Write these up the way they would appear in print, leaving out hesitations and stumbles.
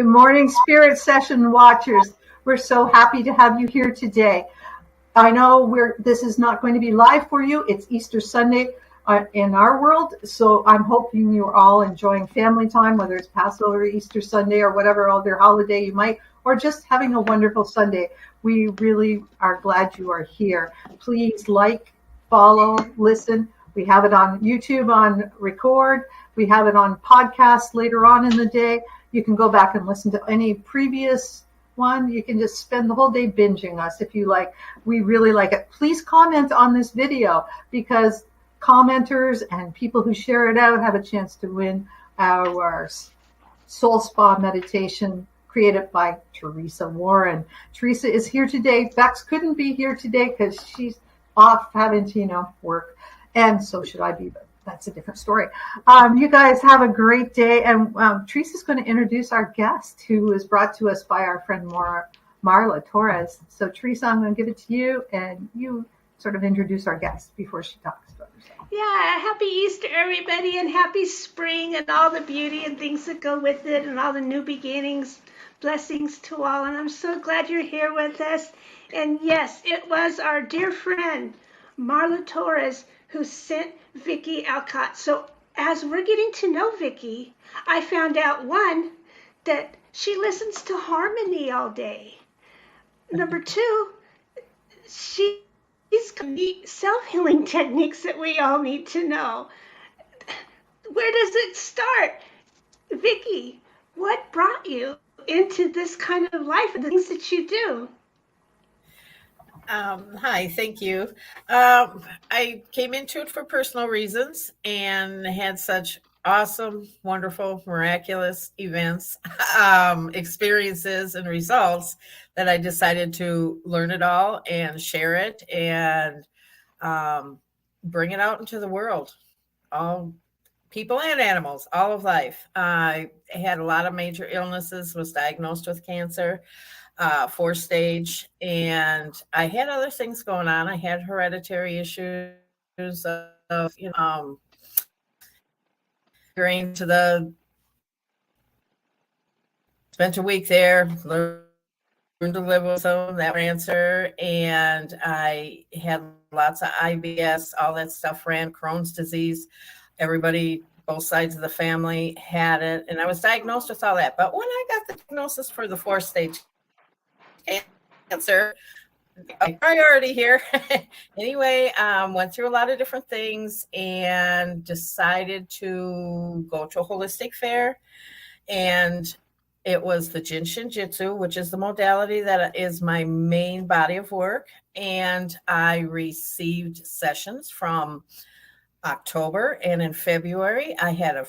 Good morning, Spirit Session Watchers. We're so happy to have you here today. I know this is not going to be live for you. It's Easter Sunday in our world, so I'm hoping you're all enjoying family time, whether it's Passover, Easter Sunday, or whatever other holiday you might, or just having a wonderful Sunday. We really are glad you are here. Please like, follow, listen. We have it on YouTube on record. We have it on podcast later on in the day. You can go back and listen to any previous one. You can just spend the whole day binging us if you like. We really like it. Please comment on this video, because commenters and people who share it out have a chance to win our Soul Spa meditation created by Teresa Warren. Teresa is here today. Bex couldn't be here today because she's off having to, work. And so should I be, but that's a different story. You guys have a great day. And Teresa's going to introduce our guest, who is brought to us by our friend Marla Torres. So Teresa, I'm going to give it to you, and you sort of introduce our guest before she talks about herself. Yeah, happy Easter, everybody, and happy spring and all the beauty and things that go with it and all the new beginnings. Blessings to all, and I'm so glad you're here with us. And yes, it was our dear friend, Marla Torres, who sent Vicki Alcott. So as we're getting to know Vicki, I found out, one, that she listens to harmony all day. Number two, she's got neat self-healing techniques that we all need to know. Where does it start? Vicki, what brought you into this kind of life and the things that you do? Hi, thank you. I came into it for personal reasons and had such awesome, wonderful, miraculous events, experiences, and results that I decided to learn it all and share it and bring it out into the world. All people and animals, all of life. I had a lot of major illnesses, was diagnosed with cancer. 4-stage, and I had other things going on. I had hereditary issues of, going to spent a week there, learned to live with some that cancer, and I had lots of IBS, all that stuff ran, Crohn's disease. Everybody, both sides of the family had it, and I was diagnosed with all that. But when I got the diagnosis for the 4-stage cancer, priority here. Anyway, went through a lot of different things and decided to go to a holistic fair. And it was the Jin Shin Jitsu, which is the modality that is my main body of work. And I received sessions from October, and in February, I had a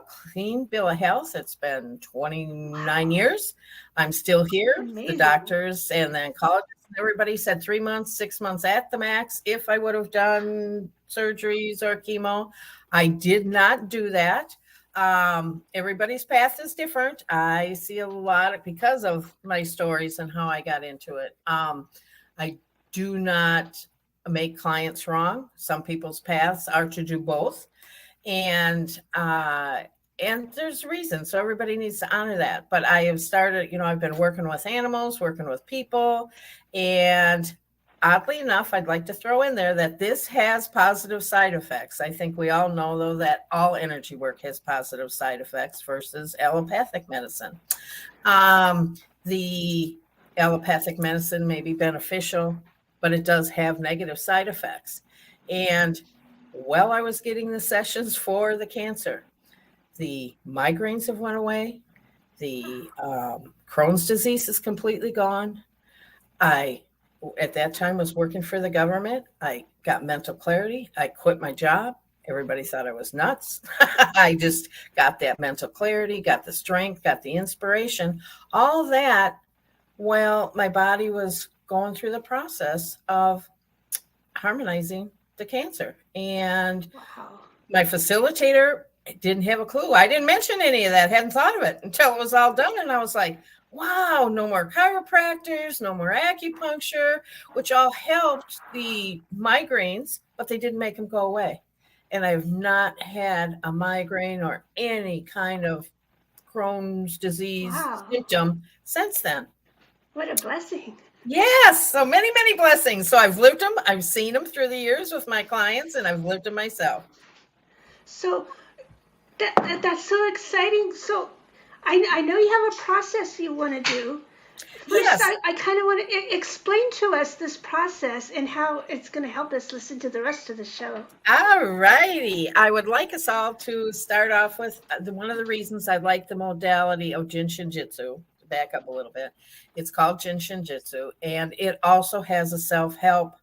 clean bill of health. It's been 29 years. I'm still here. Amazing. The doctors and the oncologists, everybody said 3 months, 6 months at the max if I would have done surgeries or chemo. I did not do that. Everybody's path is different. I see a lot because of my stories and how I got into it. I do not make clients wrong. Some people's paths are to do both. And there's reasons. So everybody needs to honor that. But I have started, I've been working with animals, working with people. And oddly enough, I'd like to throw in there that this has positive side effects. I think we all know, though, that all energy work has positive side effects versus allopathic medicine. The allopathic medicine may be beneficial, but it does have negative side effects. And while I was getting the sessions for the cancer, the migraines have went away. The Crohn's disease is completely gone. I, at that time, was working for the government. I got mental clarity. I quit my job. Everybody thought I was nuts. I just got that mental clarity, got the strength, got the inspiration, all that. Well, my body was going through the process of harmonizing the cancer. And my facilitator didn't have a clue. I didn't mention any of that, hadn't thought of it until it was all done. And I was like, wow, no more chiropractors, no more acupuncture, which all helped the migraines, but they didn't make them go away. And I've not had a migraine or any kind of Crohn's disease Wow. symptom since then. What a blessing. Yes, so many, many blessings. So I've lived them. I've seen them through the years with my clients, and I've lived them myself. So that's so exciting. So I know you have a process you want to do. First, Yes. I kind of want to explain to us this process and how it's going to help us listen to the rest of the show. All righty. I would like us all to start off with one of the reasons I like the modality of Jin Shin Jitsu. To back up a little bit, it's called Jin Shin Jitsu, and it also has a self-help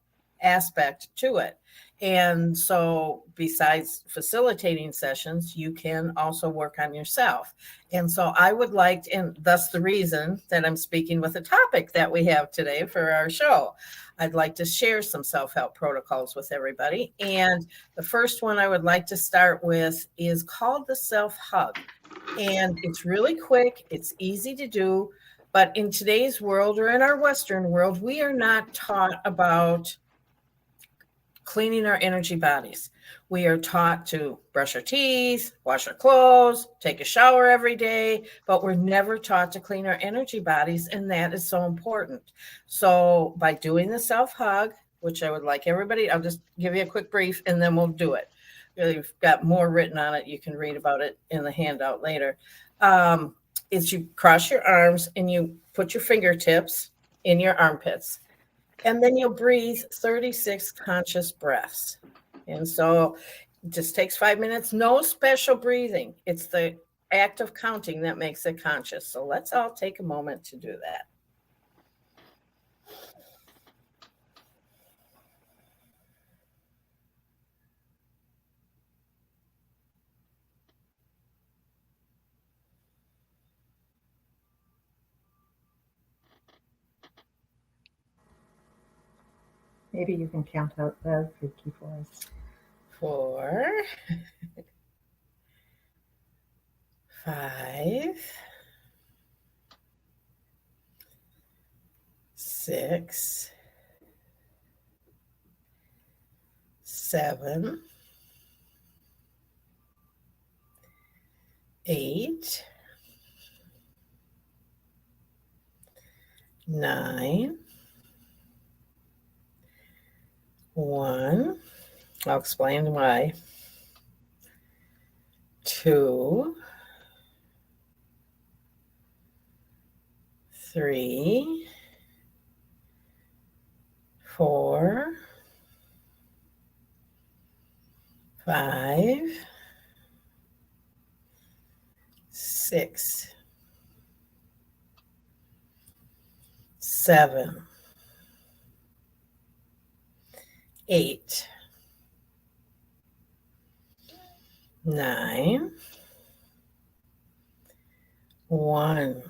aspect to it. And so besides facilitating sessions, you can also work on yourself. And so I would like to, and thus the reason that I'm speaking with a topic that we have today for our show. I'd like to share some self-help protocols with everybody. And the first one I would like to start with is called the self-hug. And it's really quick. It's easy to do. But in today's world, or in our Western world, we are not taught about cleaning our energy bodies. We are taught to brush our teeth, wash our clothes, take a shower every day, but we're never taught to clean our energy bodies, and that is so important. So by doing the self-hug, which I would like everybody, I'll just give you a quick brief and then we'll do it. We've got more written on it. You can read about it in the handout later. Is you cross your arms and you put your fingertips in your armpits. And then you'll breathe 36 conscious breaths. And so it just takes 5 minutes. No special breathing. It's the act of counting that makes it conscious. So let's all take a moment to do that. Maybe you can count out loud, Vicki, for us. 4, 5, 6, 7, 8, 9, 1. I'll explain why. 2, 3, 4, 5, 6, 7, 8, 9, 1,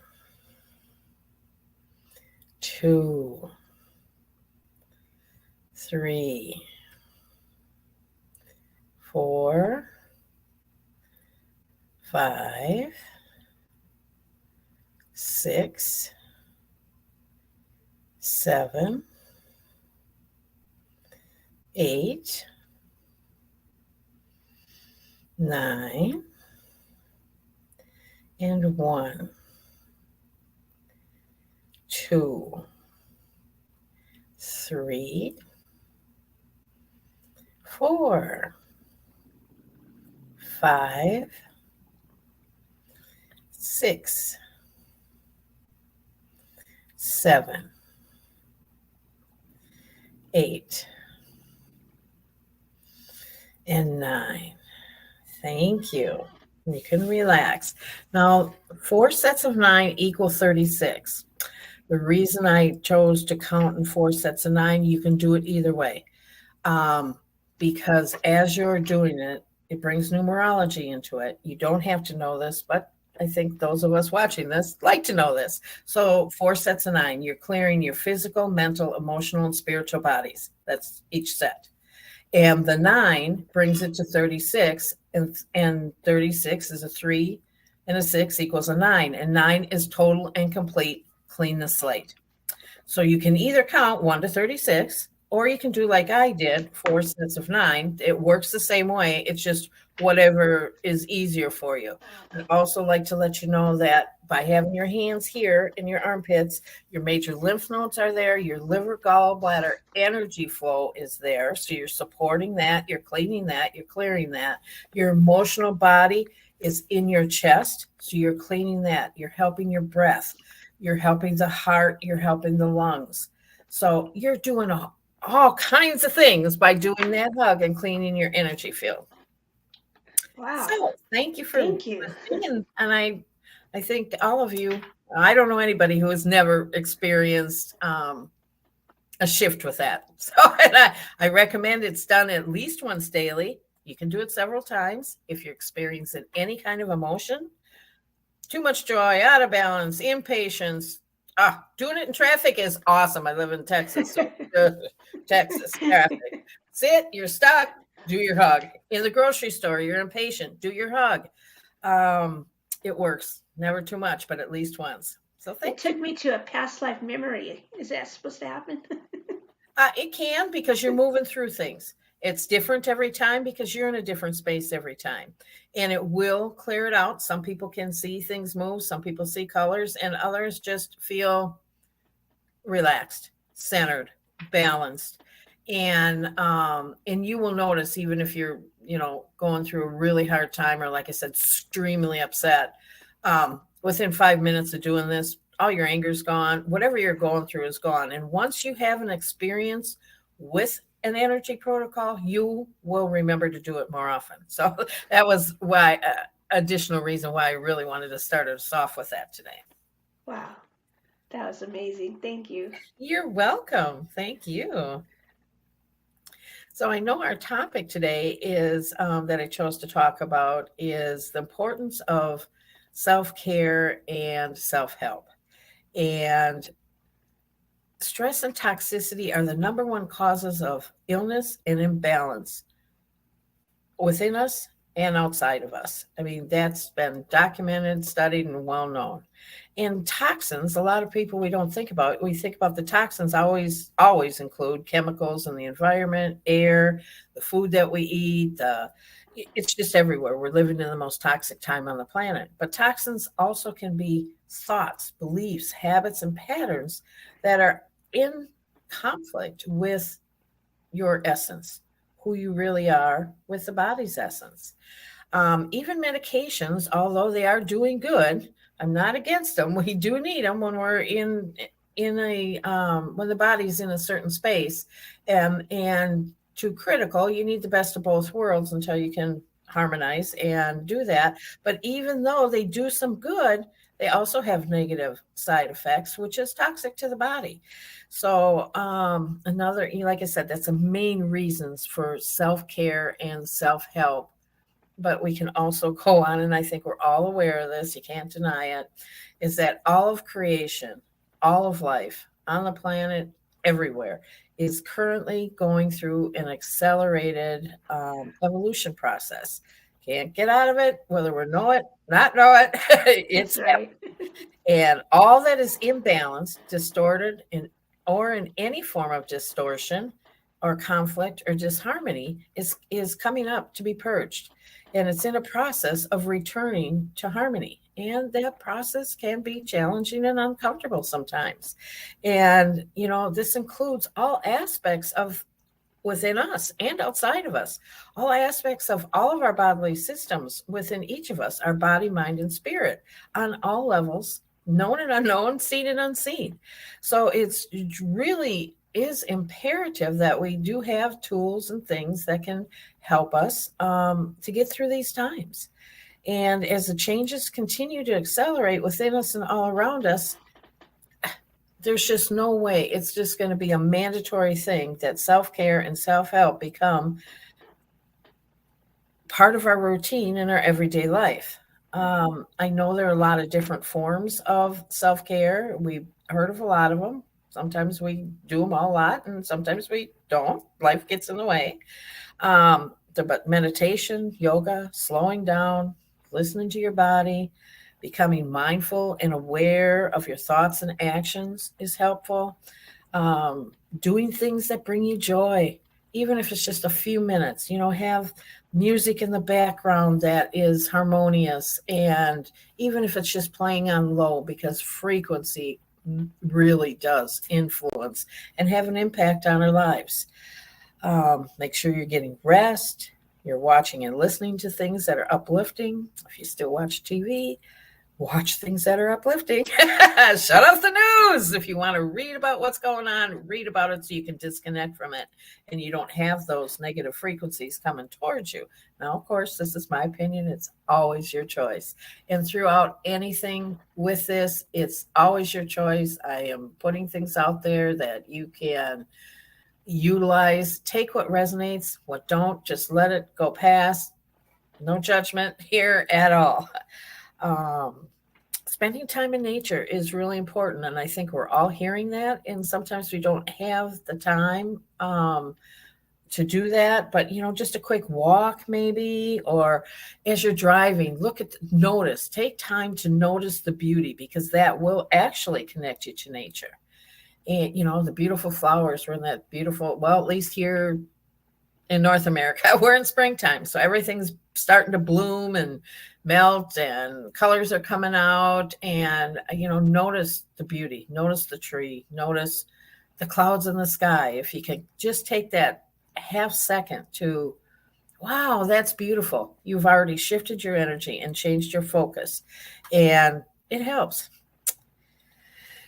2, 3, 4, 5, 6, 7, 8, 9, and 1, 2, 3, 4, 5, 6, 7, 8, and 9. Thank you. You can relax. Now, 4 sets of 9 equal 36. The reason I chose to count in 4 sets of 9, you can do it either way. Because as you're doing it, it brings numerology into it. You don't have to know this, but I think those of us watching this like to know this. So 4 sets of 9, you're clearing your physical, mental, emotional, and spiritual bodies. That's each set. And the 9 brings it to 36, and 36 is a 3 and a 6 equals a 9. And 9 is total and complete, clean the slate. So you can either count 1 to 36, or you can do like I did, 4 sets of 9. It works the same way. It's just whatever is easier for you. I'd also like to let you know that by having your hands here in your armpits, your major lymph nodes are there, your liver, gallbladder energy flow is there. So you're supporting that, you're cleaning that, you're clearing that. Your emotional body is in your chest. So you're cleaning that. You're helping your breath. You're helping the heart. You're helping the lungs. So you're doing all kinds of things by doing that hug and cleaning your energy field. Wow. So thank you for Thank you. listening. And I think all of you, I don't know anybody who has never experienced a shift with that. So I recommend it's done at least once daily. You can do it several times if you're experiencing any kind of emotion, too much joy, out of balance, impatience. Doing it in traffic is awesome. I live in Texas. So, Texas traffic. Sit, you're stuck, do your hug. In the grocery store, you're impatient, do your hug. It works. Never too much, but at least once. So It took me to a past life memory. Is that supposed to happen? It can, because you're moving through things. It's different every time because you're in a different space every time. And it will clear it out. Some people can see things move. Some people see colors, and others just feel relaxed, centered, balanced. And you will notice, even if you're, going through a really hard time, or like I said, extremely upset, within 5 minutes of doing this, all your anger's gone. Whatever you're going through is gone. And once you have an experience with an energy protocol, you will remember to do it more often. So that was why additional reason why I really wanted to start us off with that today. Wow. That was amazing. Thank you. You're welcome. Thank you. So I know our topic today is that I chose to talk about is the importance of self-care and self-help. And stress and toxicity are the number one causes of illness and imbalance within us and outside of us. I mean, that's been documented, studied, and well known. And toxins, a lot of people we don't think about. We think about the toxins always include chemicals in the environment, air, the food that we eat. It's just everywhere. We're living in the most toxic time on the planet. But toxins also can be thoughts, beliefs, habits, and patterns that are in conflict with your essence, who you really are, with the body's essence. Even medications, although they are doing good, I'm not against them. We do need them when we're in a when the body's in a certain space, and too critical. You need the best of both worlds until you can harmonize and do that. But even though they do some good, they also have negative side effects, which is toxic to the body. So another, like I said, that's the main reasons for self-care and self-help. But we can also go on, and I think we're all aware of this, you can't deny it, is that all of creation, all of life on the planet, everywhere, is currently going through an accelerated evolution process. Can't get out of it, whether we know it, not know it. It's right. And all that is imbalanced, distorted, or in any form of distortion or conflict or disharmony is coming up to be purged. And it's in a process of returning to harmony. And that process can be challenging and uncomfortable sometimes. And, this includes all aspects of within us and outside of us, all aspects of all of our bodily systems within each of us, our body, mind, and spirit, on all levels, known and unknown, seen and unseen. So it really is imperative that we do have tools and things that can help us to get through these times. And as the changes continue to accelerate within us and all around us, there's just no way. It's just going to be a mandatory thing that self-care and self-help become part of our routine in our everyday life. I know there are a lot of different forms of self-care. We've heard of a lot of them. Sometimes we do them all a lot, and sometimes we don't. Life gets in the way. But meditation, yoga, slowing down, listening to your body, becoming mindful and aware of your thoughts and actions is helpful. Doing things that bring you joy, even if it's just a few minutes, have music in the background that is harmonious, and even if it's just playing on low, because frequency really does influence and have an impact on our lives. Make sure you're getting rest, you're watching and listening to things that are uplifting. If you still watch TV, watch things that are uplifting. Shut off the news. If you want to read about what's going on, read about it so you can disconnect from it and you don't have those negative frequencies coming towards you. Now, of course, this is my opinion. It's always your choice. And throughout anything with this, it's always your choice. I am putting things out there that you can utilize. Take what resonates, what don't, just let it go past. No judgment here at all. Spending time in nature is really important, and I think we're all hearing that, and sometimes we don't have the time to do that, but just a quick walk maybe, or as you're driving, take time to notice the beauty, because that will actually connect you to nature. And the beautiful flowers, we're in that beautiful, well, at least here in North America, we're in springtime, so everything's starting to bloom and melt and colors are coming out, and notice the beauty, notice the tree, notice the clouds in the sky. If you can just take that half second to, wow, that's beautiful, you've already shifted your energy and changed your focus, and it helps.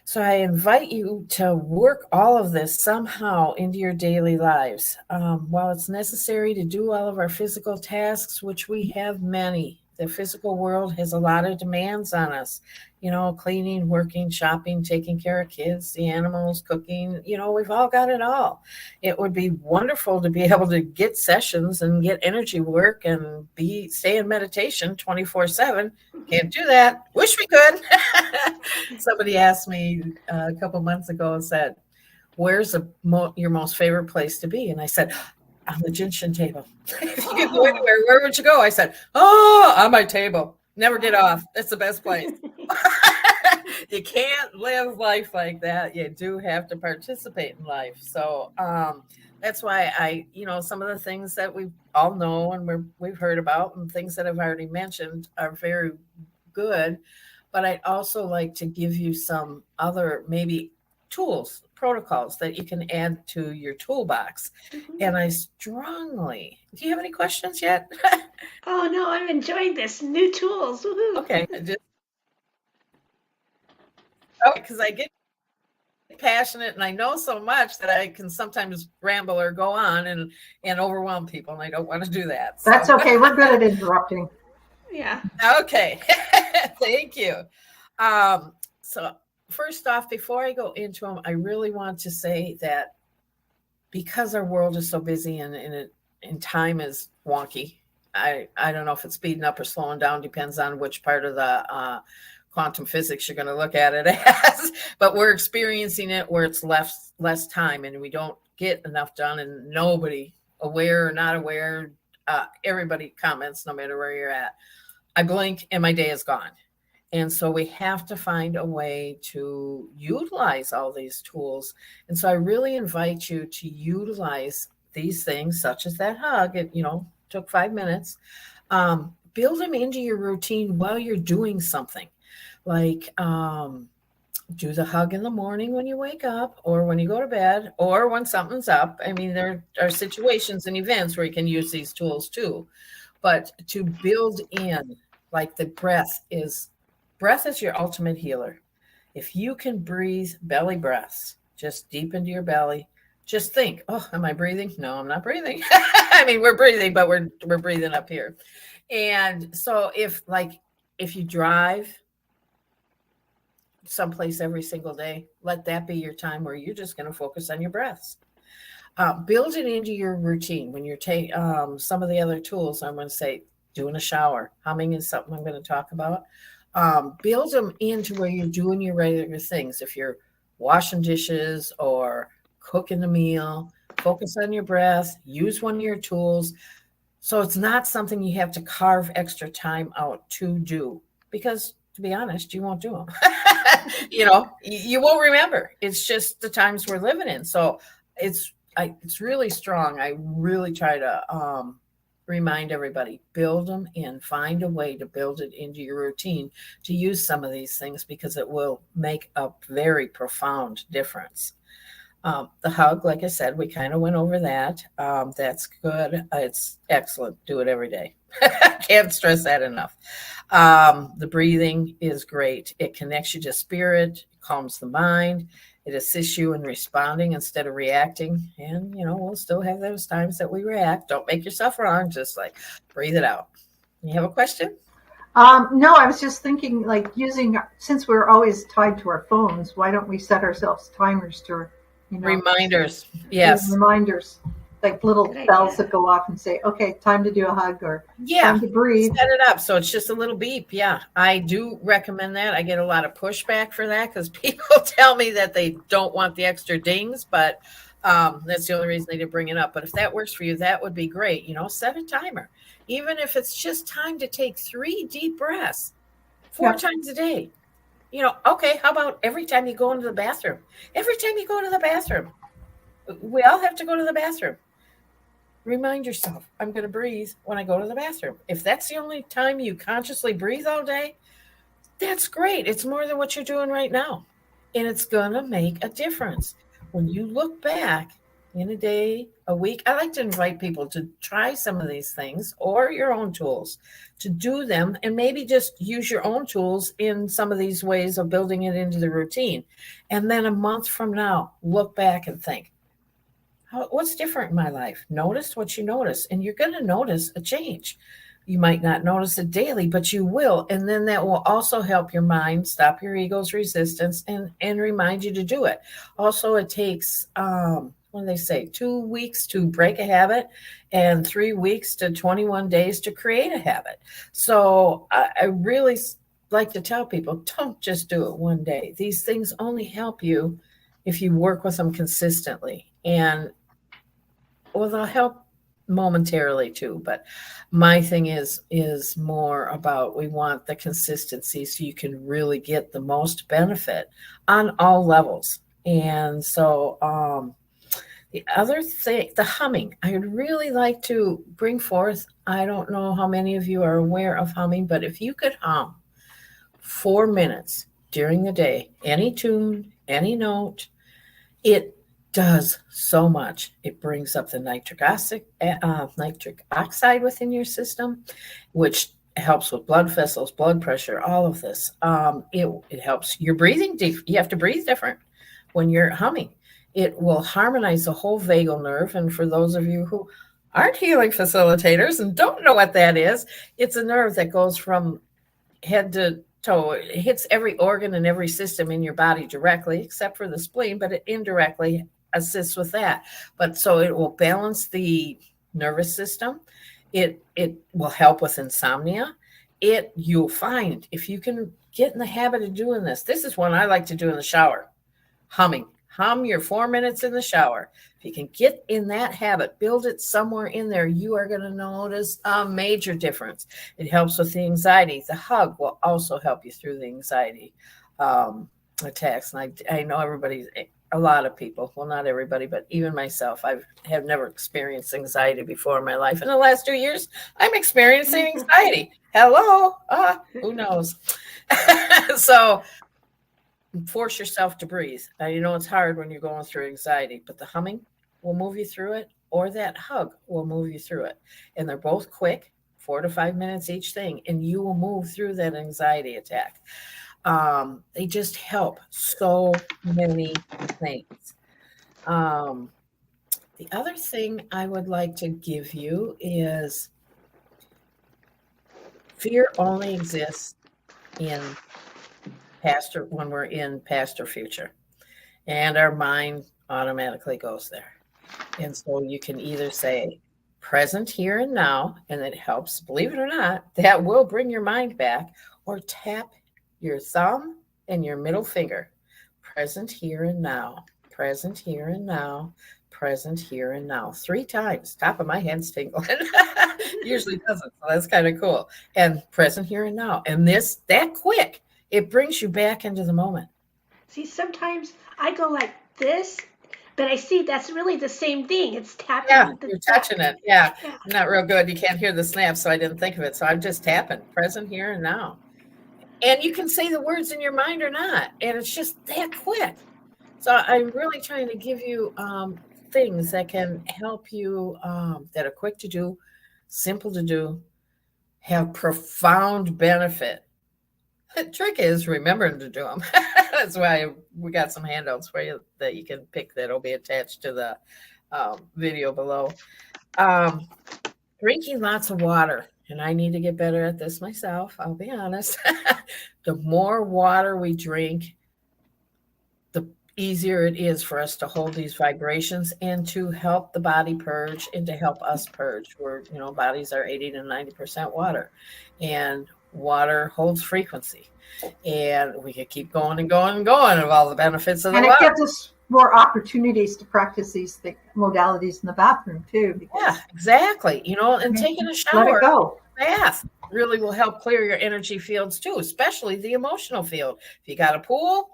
So I invite you to work all of this somehow into your daily lives. While it's necessary to do all of our physical tasks, which we have many, the physical world has a lot of demands on us, cleaning, working, shopping, taking care of kids, the animals, cooking, we've all got it all. It would be wonderful to be able to get sessions and get energy work and stay in meditation 24/7. Can't do that. Wish we could. Somebody asked me a couple months ago and said, where's your most favorite place to be? And I said, on the Jinshin table. If you could go anywhere, where would you go? I said, on my table. Never get off. That's the best place. You can't live life like that. You do have to participate in life. So that's why some of the things that we all know and we've heard about and things that I've already mentioned are very good. But I'd also like to give you some other maybe tools, protocols that you can add to your toolbox. Mm-hmm. And I strongly, do you have any questions yet? Oh, no, I'm enjoying this. New tools. Woo-hoo. Okay. Because I get passionate and I know so much that I can sometimes ramble or go on and overwhelm people, and I don't want to do that. So. That's okay. We're good at interrupting. Yeah. Okay. Thank you. So first off, before I go into them, I really want to say that because our world is so busy and time is wonky, I don't know if it's speeding up or slowing down, depends on which part of the quantum physics you're going to look at it as, but we're experiencing it where it's less time and we don't get enough done, and nobody, aware or not aware, everybody comments no matter where you're at. I blink and my day is gone. And so we have to find a way to utilize all these tools. And so I really invite you to utilize these things, such as that hug. It, took 5 minutes. Build them into your routine while you're doing something. Like do the hug in the morning when you wake up, or when you go to bed, or when something's up. I mean, there are situations and events where you can use these tools too. But to build in, like the breath is your ultimate healer. If you can breathe belly breaths, just deep into your belly, just think, oh, am I breathing? No, I'm not breathing. I mean, we're breathing, but we're breathing up here. And so if you drive someplace every single day, let that be your time where you're just going to focus on your breaths. Build it into your routine. When you're taking some of the other tools, I'm going to say doing a shower. Humming is something I'm going to talk about. Build them into where you're doing your regular things. If you're washing dishes or cooking a meal, focus on your breath, use one of your tools. So it's not something you have to carve extra time out to do, because to be honest, you won't do them. You won't remember. It's just the times we're living in. So it's really strong. I really try to remind everybody, build them in, find a way to build it into your routine to use some of these things, because it will make a very profound difference. The hug, like I said, we kind of went over that. That's good. It's excellent. Do it every day. Can't stress that enough. The breathing is great. It connects you to spirit, calms the mind. It assists you in responding instead of reacting. And, we'll still have those times that we react. Don't make yourself wrong. Just like breathe it out. You have a question? No, I was just thinking, like, since we're always tied to our phones, why don't we set ourselves timers to, reminders? Yes. Reminders, like little Good bells idea. that go off and say, okay, time to do a hug, or Yeah, time to breathe. set it up so it's just a little beep. Yeah, I do recommend that. I get a lot of pushback for that because people tell me that they don't want the extra dings, but that's the only reason they didn't bring it up. But if that works for you, that would be great. Set a timer. Even if it's just time to take 3 deep breaths 4 times a day. Okay, how about every time you go into the bathroom? Every time you go to the bathroom, we all have to go to the bathroom. Remind yourself, I'm going to breathe when I go to the bathroom. If that's the only time you consciously breathe all day, that's great. It's more than what you're doing right now. And it's going to make a difference. When you look back in a day, a week, I like to invite people to try some of these things or your own tools to do them, and maybe just use your own tools in some of these ways of building it into the routine. And then a month from now, look back and think, what's different in my life? Notice what you notice, and you're going to notice a change. You might not notice it daily, but you will. And then that will also help your mind stop your ego's resistance and remind you to do it. Also, it takes, what do they say, 2 weeks to break a habit and 3 weeks to 21 days to create a habit. So I really like to tell people, don't just do it one day. These things only help you if you work with them consistently. And they'll help momentarily too, but my thing is more about, we want the consistency so you can really get the most benefit on all levels. And so the other thing, the humming, I would really like to bring forth. I don't know how many of you are aware of humming, but if you could hum 4 minutes during the day, any tune, any note, it does so much. It brings up the nitric oxide within your system, which helps with blood vessels, blood pressure, all of this. It helps your breathing. You have to breathe different when you're humming. It will harmonize the whole vagal nerve. And for those of you who aren't healing facilitators and don't know what that is, it's a nerve that goes from head to toe. It hits every organ and every system in your body directly, except for the spleen, but it indirectly assists with that. But so it will balance the nervous system. It will help with insomnia. You'll find, if you can get in the habit of doing this is one I like to do in the shower. Humming. Hum your 4 minutes in the shower. If you can get in that habit, build it somewhere in there, you are going to notice a major difference. It helps with the anxiety. The hug will also help you through the anxiety attacks. And I know a lot of people, well, not everybody, but even myself, I have never experienced anxiety before in my life. In the last 2 years, I'm experiencing anxiety. Hello. Who knows? So force yourself to breathe. Now, it's hard when you're going through anxiety, but the humming will move you through it, or that hug will move you through it. And they're both quick, 4 to 5 minutes each thing, and you will move through that anxiety attack. They just help so many things. The other thing I would like to give you is, fear only exists when we're in past or future, and our mind automatically goes there. And so you can either say present here and now, and it helps, believe it or not, that will bring your mind back, or tap your thumb and your middle finger. Present here and now, present here and now, present here and now. 3 times. Top of my head's tingling. Usually doesn't, so that's kind of cool. And present here and now. And that quick, it brings you back into the moment. See, sometimes I go like this, but I see that's really the same thing. It's tapping. Yeah, the you're touching it. Yeah. Yeah. I'm not real good. You can't hear the snap, so I didn't think of it. So I'm just tapping, present here and now. And you can say the words in your mind or not. And it's just that quick. So I'm really trying to give you things that can help you, that are quick to do, simple to do, have profound benefit. The trick is remembering to do them. That's why we got some handouts for you that you can pick that'll be attached to the video below. Drinking lots of water. And I need to get better at this myself. I'll be honest. The more water we drink, the easier it is for us to hold these vibrations and to help the body purge and to help us purge. Bodies are 80 to 90% water, and water holds frequency. And we could keep going and going and going of all the benefits of the water. And it gives us more opportunities to practice these modalities in the bathroom too. Yeah, exactly. And taking a shower, let it go. Bath really will help clear your energy fields too, especially the emotional field. If you got a pool,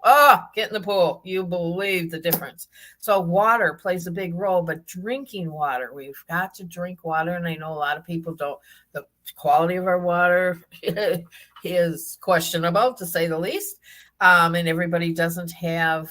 get in the pool. You believe the difference. So water plays a big role, but drinking water, we've got to drink water. And I know a lot of people don't. The quality of our water is questionable, to say the least. And everybody doesn't have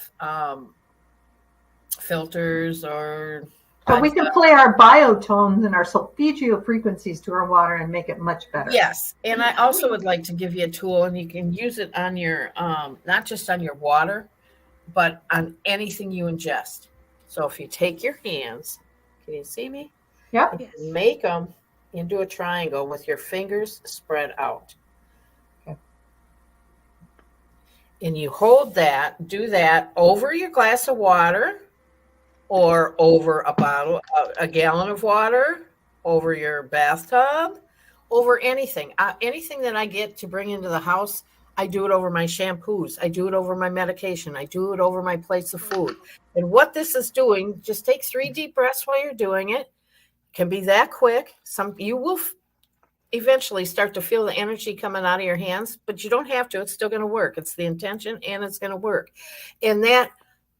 filters or... But we can play our biotones and our solfeggio frequencies to our water and make it much better. Yes. And I also would like to give you a tool, and you can use it on your, not just on your water, but on anything you ingest. So if you take your hands, can you see me? Yeah. Make them into a triangle with your fingers spread out. Okay. And you hold that, do that over your glass of water, or over a gallon of water, over your bathtub, over anything. Anything that I get to bring into the house, I do it over my shampoos. I do it over my medication. I do it over my plates of food. And what this is doing, just take 3 deep breaths while you're doing it. It can be that quick. You will eventually start to feel the energy coming out of your hands, but you don't have to. It's still going to work. It's the intention, and it's going to work. And that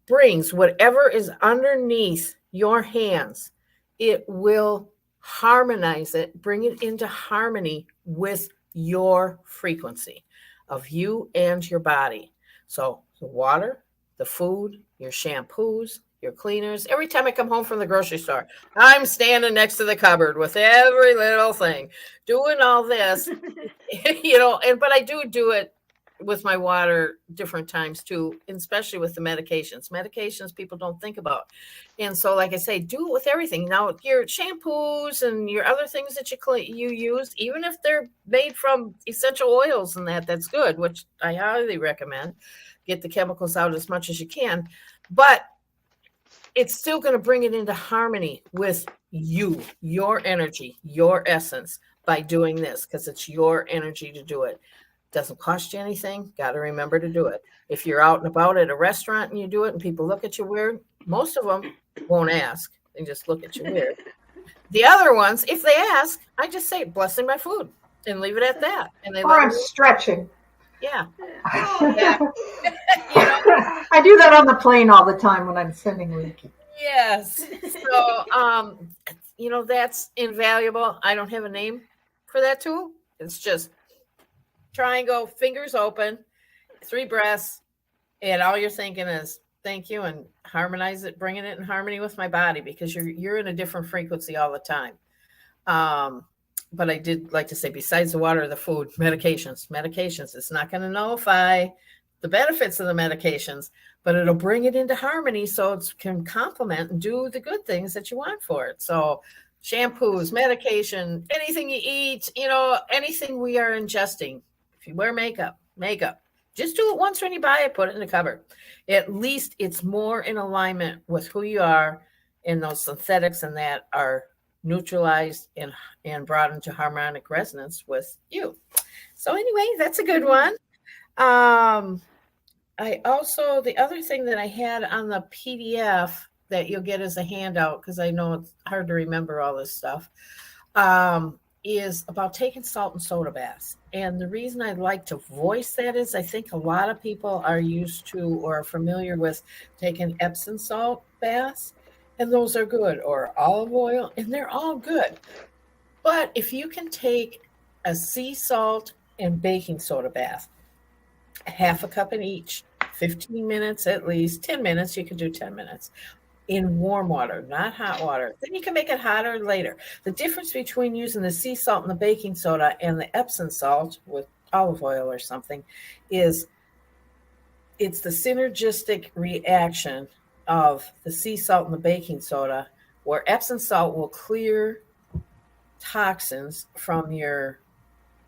brings whatever is underneath your hands, it will harmonize it, bring it into harmony with your frequency of you and your body. So the water, the food, your shampoos, your cleaners. Every time I come home from the grocery store, I'm standing next to the cupboard with every little thing, doing all this, but I do it with my water different times too, especially with the medications people don't think about. And so, like I say, do it with everything. Now, your shampoos and your other things that you use, even if they're made from essential oils and that's good, which I highly recommend. Get the chemicals out as much as you can, but it's still going to bring it into harmony with you, your energy, your essence by doing this, because it's your energy to do it. Doesn't cost you anything. Got to remember to do it. If you're out and about at a restaurant and you do it and people look at you weird, most of them won't ask. They just look at you weird. The other ones, if they ask, I just say, blessing my food, and leave it at that. And I'm stretching. Yeah. I do that on the plane all the time when I'm sending Reiki. Yes. So, that's invaluable. I don't have a name for that tool. It's just triangle, fingers open, 3 breaths, and all you're thinking is thank you, and harmonize it, bringing it in harmony with my body, because you're in a different frequency all the time. But I did like to say, besides the water, the food, medications, it's not going to nullify the benefits of the medications, but it'll bring it into harmony so it can complement and do the good things that you want for it. So shampoos, medication, anything you eat, anything we are ingesting. If you wear makeup, just do it once when you buy it, put it in the cupboard. At least it's more in alignment with who you are, and those synthetics and that are neutralized and brought into harmonic resonance with you. So anyway, that's a good one. The other thing that I had on the PDF that you'll get as a handout, because I know it's hard to remember all this stuff, is about taking salt and soda baths. And the reason I'd like to voice that is I think a lot of people are used to or are familiar with taking Epsom salt baths, and those are good, or olive oil, and they're all good. But if you can take a sea salt and baking soda bath, half a cup in each, 15 minutes at least, 10 minutes, you can do 10 minutes in warm water, not hot water. Then you can make it hotter later. The difference between using the sea salt and the baking soda and the Epsom salt with olive oil or something is it's the synergistic reaction of the sea salt and the baking soda, where Epsom salt will clear toxins from your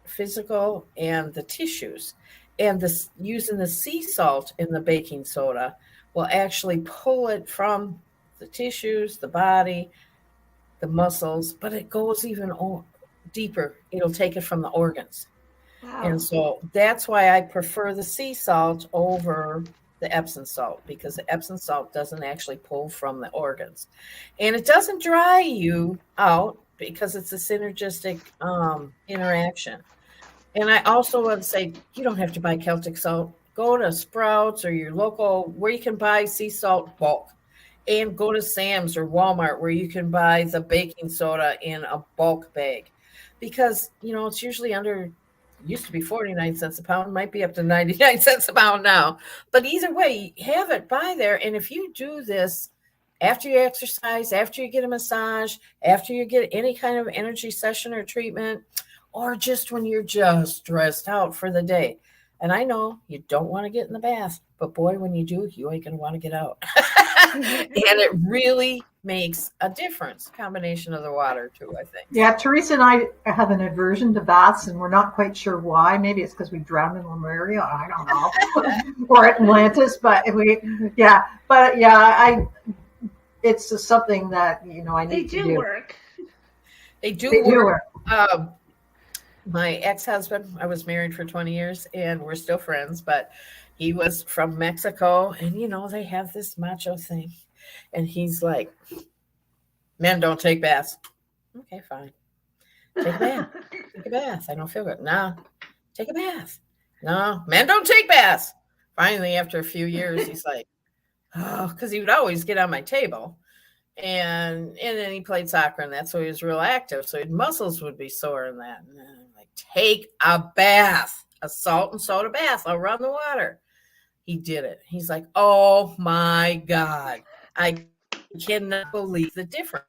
physical and the tissues. And this using the sea salt in the baking soda will actually pull it from the tissues, the body, the muscles, but it goes even deeper. It'll take it from the organs. Wow. And so that's why I prefer the sea salt over the Epsom salt, because the Epsom salt doesn't actually pull from the organs. And it doesn't dry you out because it's a synergistic interaction. And I also would say you don't have to buy Celtic salt. Go to Sprouts or your local where you can buy sea salt bulk. And go to Sam's or Walmart where you can buy the baking soda in a bulk bag. Because, it's usually used to be 49 cents a pound, might be up to 99 cents a pound now. But either way, have it by there. And if you do this after you exercise, after you get a massage, after you get any kind of energy session or treatment, or just when you're just stressed out for the day. And I know you don't want to get in the bath, but boy, when you do, you ain't going to want to get out. And it really makes a difference. Combination of the water too, I think. Yeah, Teresa and I have an aversion to baths, and we're not quite sure why. Maybe it's because we drowned in Lemuria. I don't know, or Atlantis. But it's just something that I need to do. They do work. They do work. My ex-husband, I was married for 20 years and we're still friends, but he was from Mexico, and they have this macho thing, and he's like, men don't take baths. Okay, fine. Take a bath. Take a bath. I don't feel good. No, take a bath. No, men don't take baths. Finally, after a few years, he's like, oh, because he would always get on my table. And then he played soccer, and that's so he was real active. So his muscles would be sore and that. And I'm like, take a bath, a salt and soda bath. I'll run the water. He did it. He's like, oh my God, I cannot believe the difference.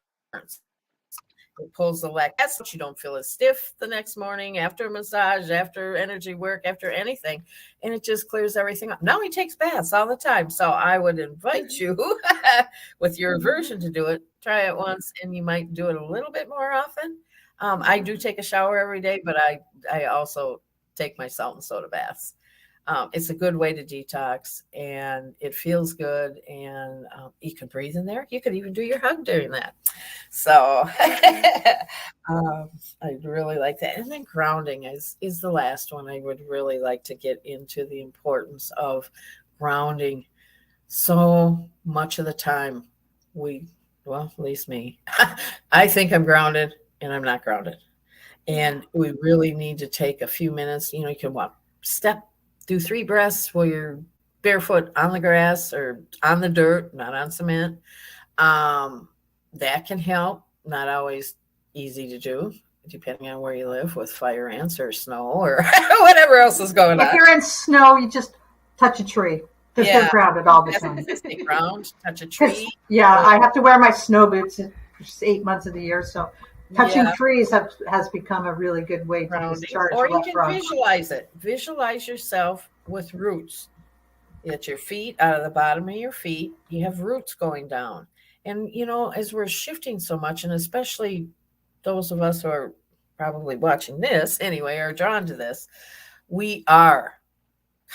It pulls the lactate. You don't feel as stiff the next morning after a massage, after energy work, after anything. And it just clears everything up. Now he takes baths all the time. So I would invite you with your aversion to do it. Try it once and you might do it a little bit more often. I do take a shower every day, but I also take my salt and soda baths. It's a good way to detox, and it feels good, and you can breathe in there. You could even do your hug during that. So I really like that. And then grounding is the last one I would really like to get into, the importance of grounding. So much of the time at least me, I think I'm grounded and I'm not grounded. And we really need to take a few minutes. You can do 3 breaths while you're barefoot on the grass or on the dirt, not on cement. That can help. Not always easy to do, depending on where you live with fire ants or snow or whatever else is going on. If you're in snow, you just touch a tree. Because they're grounded all the time. Ground, touch a tree. Yeah, I have to wear my snow boots for 8 months of the year, so touching trees has become a really good way to discharge. Or you can visualize it. Visualize yourself with roots. At your feet, out of the bottom of your feet, you have roots going down. And, as we're shifting so much, and especially those of us who are probably watching this anyway, are drawn to this, we are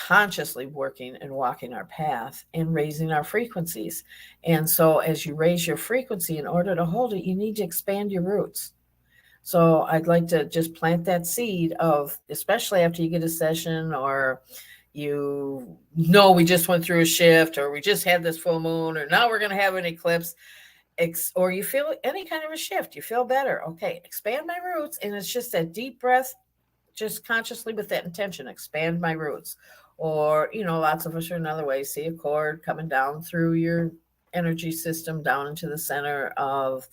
consciously working and walking our path and raising our frequencies. And so as you raise your frequency, in order to hold it, you need to expand your roots. So I'd like to just plant that seed of, especially after you get a session, or we just went through a shift, or we just had this full moon, or now we're going to have an eclipse, or you feel any kind of a shift, you feel better. Okay, expand my roots. And it's just that deep breath, just consciously with that intention, expand my roots. Or, lots of us are another way. See a cord coming down through your energy system down into the center of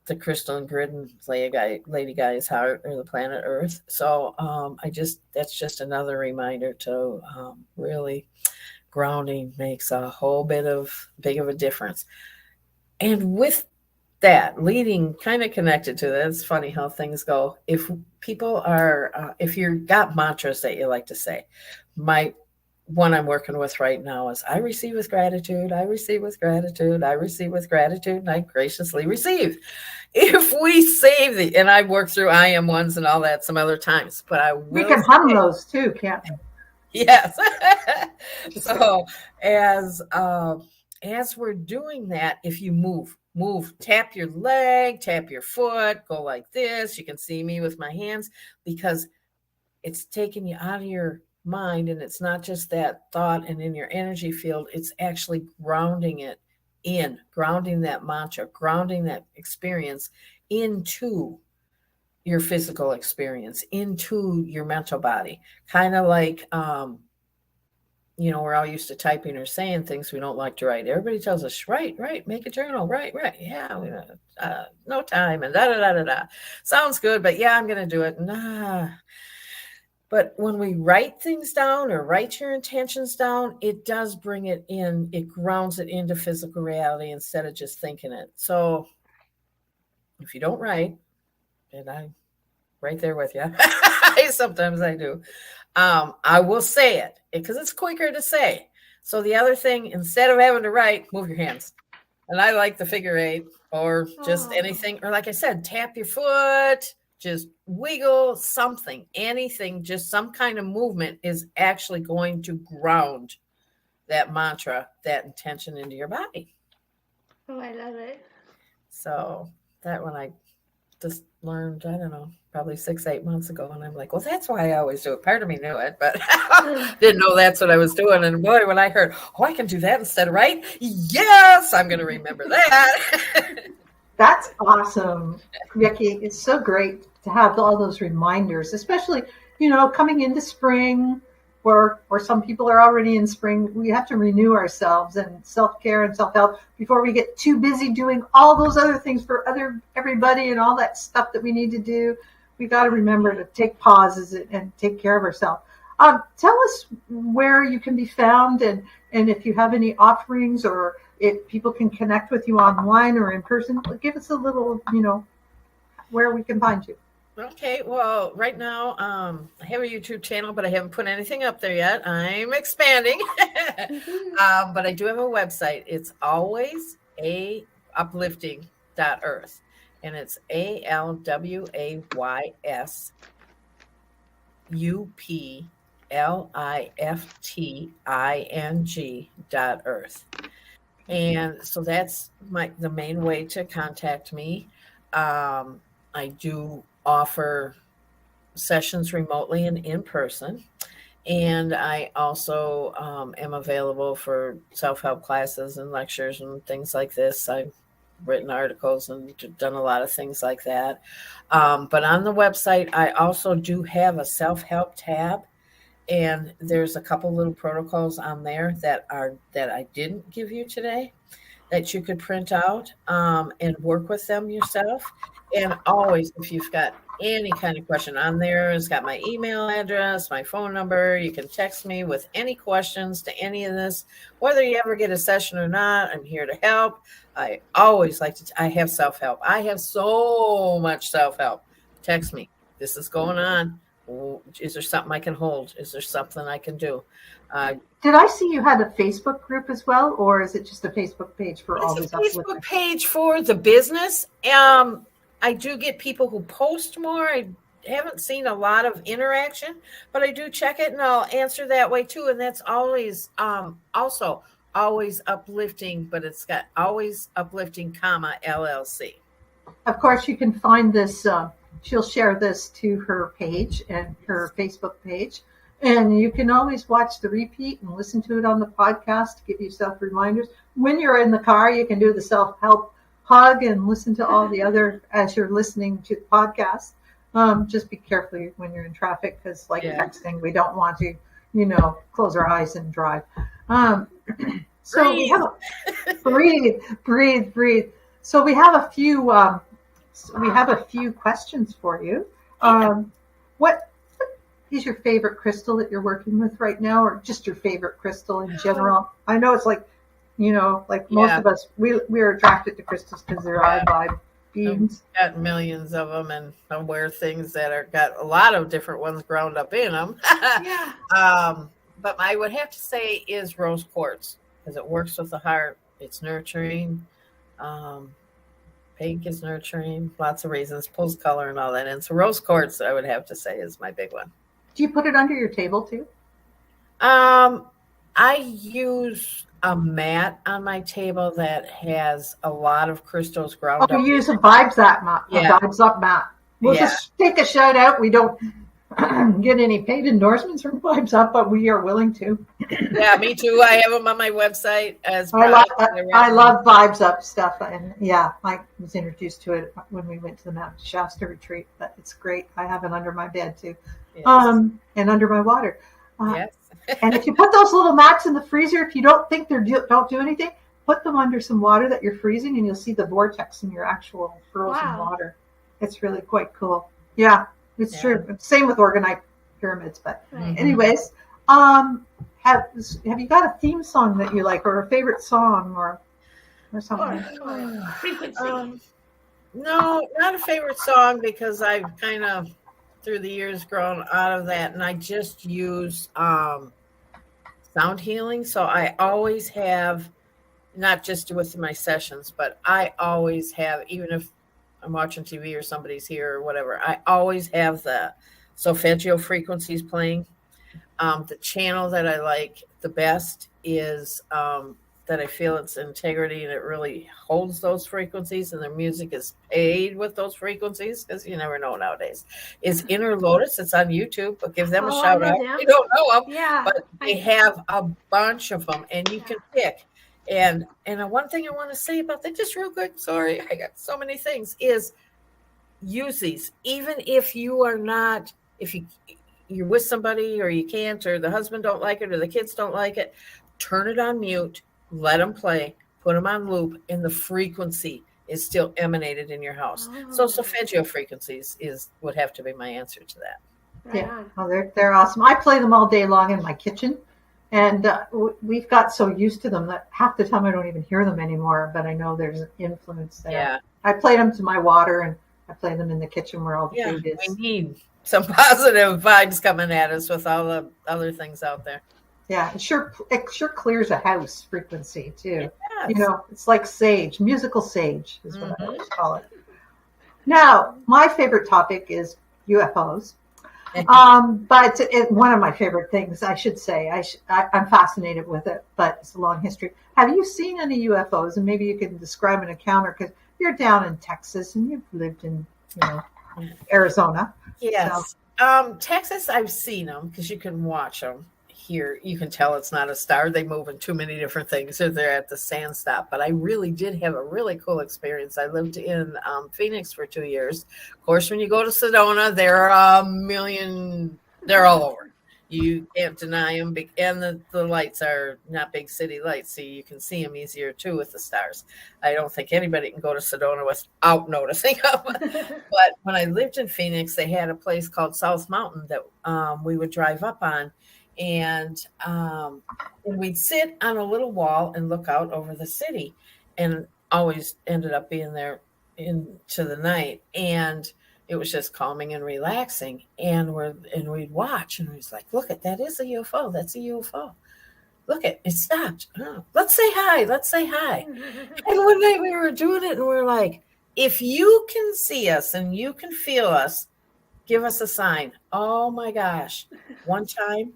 the crystalline grid and Lady Gaia's heart, or the planet Earth. So that's just another reminder to really, grounding makes a whole big of a difference. And with that leading, kind of connected to that, it's funny how things go. If people are, if you've got mantras that you like to say, my one I'm working with right now is, I receive with gratitude, I receive with gratitude, I receive with gratitude, and I graciously receive. If we save and I work through I am ones and all that some other times, but I will. We can hum those too, can't we? Yes. So as we're doing that, if you move, tap your leg, tap your foot, go like this. You can see me with my hands, because it's taking you out of your mind, and it's not just that thought and in your energy field, it's actually grounding it in, grounding that mantra, grounding that experience into your physical experience, into your mental body. Kind of like we're all used to typing or saying things we don't like to write. Everybody tells us, write, make a journal, write. Yeah, we no time, and da. Sounds good, but yeah, I'm going to do it. Nah. But when we write things down, or write your intentions down, it does bring it in. It grounds it into physical reality instead of just thinking it. So if you don't write, and I'm right there with you, sometimes I do, I will say it because it's quicker to say. So the other thing, instead of having to write, move your hands. And I like the figure 8, or just anything, or like I said, tap your foot, just wiggle something, anything, just some kind of movement is actually going to ground that mantra, that intention into your body. Oh, I love it. So that one I just learned, I don't know, probably 6-8 months ago. And I'm like, well, that's why I always do it. Part of me knew it, but didn't know that's what I was doing. And boy, when I heard, I can do that instead of write, yes, I'm going to remember that. That's awesome, Vicki. It's so great to have all those reminders, especially, coming into spring, or some people are already in spring. We have to renew ourselves and self-care and self-help before we get too busy doing all those other things for everybody and all that stuff that we need to do. We got to remember to take pauses and take care of ourselves. Tell us where you can be found, and if you have any offerings, or if people can connect with you online or in person. Give us a little, where we can find you. Okay, well, right now I have a YouTube channel, but I haven't put anything up there yet. I'm expanding. But I do have a website. It's always uplifting.earth, and it's ALWAYSUPLIFTING.earth. And so that's the main way to contact me. I do offer sessions remotely and in person. And I also am available for self-help classes and lectures and things like this. I've written articles and done a lot of things like that. But on the website, I also do have a self-help tab. And there's a couple little protocols on there that I didn't give you today that you could print out and work with them yourself. And always, if you've got any kind of question on there, it's got my email address, my phone number. You can text me with any questions to any of this, whether you ever get a session or not. I'm here to help. I always like to, I have self-help. I have so much self-help. Text me. This is going on. Is there something I can hold? Is there something I can do? Did I see you had a Facebook group as well, or is it just a Facebook page for all these? It's a Facebook page for the business. I do get people who post more. I haven't seen a lot of interaction, but I do check it, and I'll answer that way too. And that's always also always uplifting, but it's got always uplifting, LLC. Of course, you can find this. She'll share this to her page and her Facebook page. And you can always watch the repeat and listen to it on the podcast to give yourself reminders. When you're in the car, you can do the self-help hug and listen to all the other as you're listening to the podcast. Just be careful when you're in traffic, because texting, we don't want to, close our eyes and drive. So we have breathe. So we have a few questions for you. What is your favorite crystal that you're working with right now, or just your favorite crystal in general? I know it's like, like most of us, we're attracted to crystals because they're our vibe beings. I've got millions of them, and I wear things that are got a lot of different ones ground up in them. But I would have to say is rose quartz, because it works with the heart. It's nurturing. Pink is nurturing. Lots of reasons. Pulls color and all that. And so rose quartz, I would have to say, is my big one. Do you put it under your table too? I use a mat on my table that has a lot of crystals ground up. You use a Vibes Up mat. Yeah. A Vibes Up mat. We'll just take a shout out. We don't get any paid endorsements from Vibes Up, but we are willing to. Yeah, me too. I have them on my website as I love Vibes Up stuff, and I was introduced to it when we went to the Mount Shasta retreat. But it's great. I have it under my bed too, and under my water. Yes. And if you put those little mats in the freezer, if you don't think don't do anything, put them under some water that you're freezing, and you'll see the vortex in your actual frozen water. It's really quite cool. Yeah, it's true. Same with organite pyramids. But anyways, have you got a theme song that you like, or a favorite song, or something? Or frequency. No, not a favorite song, because I've kind of through the years grown out of that, and I just use sound healing. So I always have, not just with my sessions, but I always have, even if I'm watching TV or somebody's here or whatever, I always have the solfeggio frequencies playing. The channel that I like the best is that I feel its integrity and it really holds those frequencies, and their music is paid with those frequencies, because you never know nowadays, is Inner Lotus. It's on YouTube, but give them a shout out. You don't know them, but they have a bunch of them, and you can pick. And one thing I want to say about that, just real quick, sorry, I got so many things, is use these. Even if you are not, if you're with somebody or you can't, or the husband don't like it, or the kids don't like it, turn it on mute, let them play, put them on loop, and the frequency is still emanated in your house. So solfeggio frequencies would have to be my answer to that. They're awesome. I play them all day long in my kitchen. And we've got so used to them that half the time I don't even hear them anymore, but I know there's an influence there. Yeah. I play them to my water, and I play them in the kitchen where all the food is. We need some positive vibes coming at us with all the other things out there. Yeah, it sure clears a house frequency too. It's like sage, musical sage is what I always call it. Now, my favorite topic is UFOs. But one of my favorite things, I should say, I'm fascinated with it, but it's a long history. Have you seen any UFOs? And maybe you can describe an encounter, because you're down in Texas and you've lived in, Arizona. Yes. So. Texas, I've seen them, because you can watch them. Here, you can tell it's not a star. They move in too many different things. So they're at the sand stop. But I really did have a really cool experience. I lived in Phoenix for 2 years. Of course, when you go to Sedona, there are a million. They're all over. You can't deny them. And the lights are not big city lights, so you can see them easier, too, with the stars. I don't think anybody can go to Sedona without noticing them. But when I lived in Phoenix, they had a place called South Mountain that we would drive up on. And we'd sit on a little wall and look out over the city, and always ended up being there into the night. And it was just calming and relaxing. And we'd watch, and we'd like, look, that is a UFO. That's a UFO. Look, it stopped. Oh, let's say hi. Let's say hi. And one night we were doing it, and we're like, if you can see us and you can feel us, give us a sign. Oh my gosh. One time,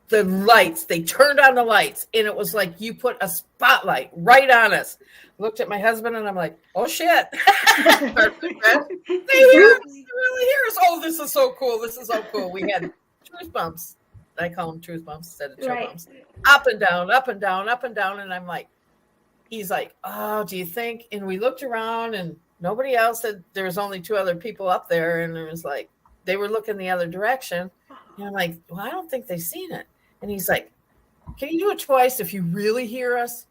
the lights, they turned on the lights, and it was like you put a spotlight right on us. Looked at my husband, and I'm like, oh shit. They really hear us. Oh, this is so cool. This is so cool. We had truth bumps. I call them truth bumps instead of chill bumps. Up and down, up and down, up and down. And I'm like, he's like, oh, do you think? And we looked around, and nobody else said. There was only 2 other people up there, and it was like, they were looking the other direction. And I'm like, well, I don't think they've seen it. And he's like, Can you do it twice if you really hear us?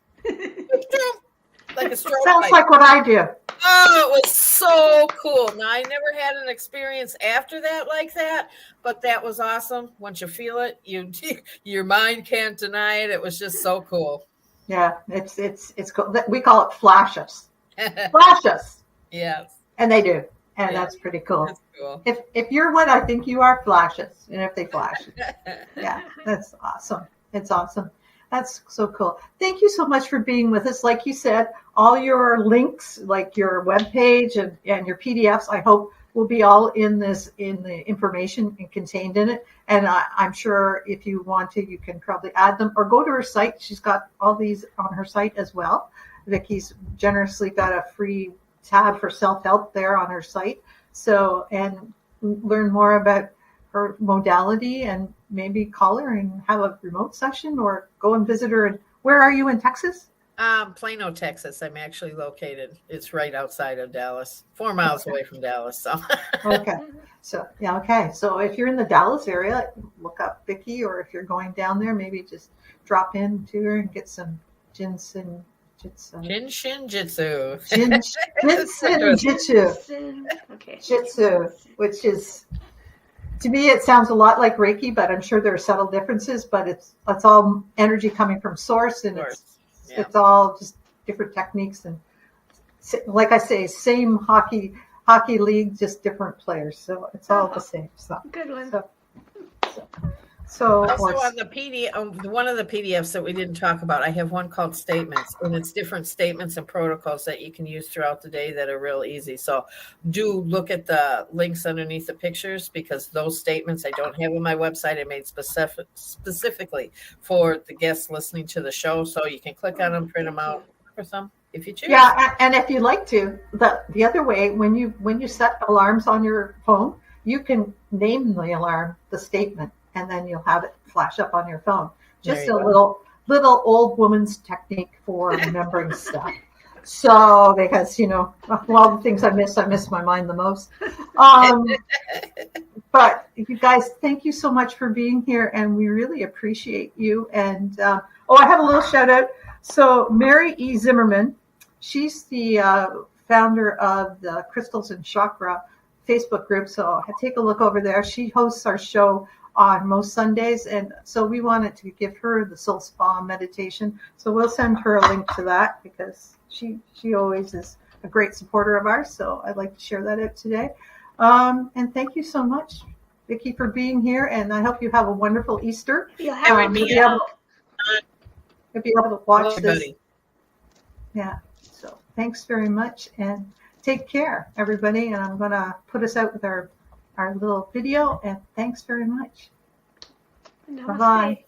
Like a strobe Sounds light. like what I do. Oh, it was so cool. Now, I never had an experience after that like that, but that was awesome. Once you feel it, your mind can't deny it. It was just so cool. Yeah, it's cool. We call it flashes. Flashes. Yes. And they do. And Yeah. that's pretty cool. That's cool. If you're what I think you are, flashes. And if they flash. Yeah, that's awesome. It's awesome. That's so cool. Thank you so much for being with us. Like you said, all your links, like your webpage and your PDFs, I hope will be all in the information and contained in it. And I'm sure if you want to, you can probably add them or go to her site. She's got all these on her site as well. Vicki's generously got a free tab for self-help there on her site. So, and learn more about her modality and maybe call her and have a remote session or go and visit her. And where are you in Texas? Plano, Texas. I'm actually located. It's right outside of Dallas, 4 miles away from Dallas. So Okay. So yeah, okay. So if you're in the Dallas area, look up Vicki, or if you're going down there, maybe just drop in to her and get some ginseng jitsu. Jinshin Jitsu. Ginseng jitsu. Okay. Jitsu, which is, to me, it sounds a lot like Reiki, but I'm sure there are subtle differences. But it's all energy coming from source, and it's all just different techniques. And like I say, same hockey league, just different players. So it's all the same stuff. Good one. So also on the PDF, one of the PDFs that we didn't talk about, I have one called Statements, and it's different statements and protocols that you can use throughout the day that are real easy. So do look at the links underneath the pictures, because those statements I don't have on my website. I made specifically for the guests listening to the show. So you can click on them, print them out for some if you choose. Yeah, and if you like to, the other way, when you set alarms on your phone, you can name the alarm the statement, and then you'll have it flash up on your phone. Just a little old woman's technique for remembering stuff. So, because, of all the things I miss my mind the most. But you guys, thank you so much for being here, and we really appreciate you. And I have a little shout out. So Mary E. Zimmerman, she's the founder of the Crystals and Chakra Facebook group. So take a look over there. She hosts our show on most Sundays, and so we wanted to give her the Soul Spa meditation. So we'll send her a link to that, because she always is a great supporter of ours. So I'd like to share that out today. And thank you so much, Vicki, for being here, and I hope you have a wonderful Easter. You'll have You'll be able to watch this. Buddy. Yeah. So thanks very much, and take care, everybody. And I'm going to put us out with our little video, and thanks very much. Namaste. Bye-bye.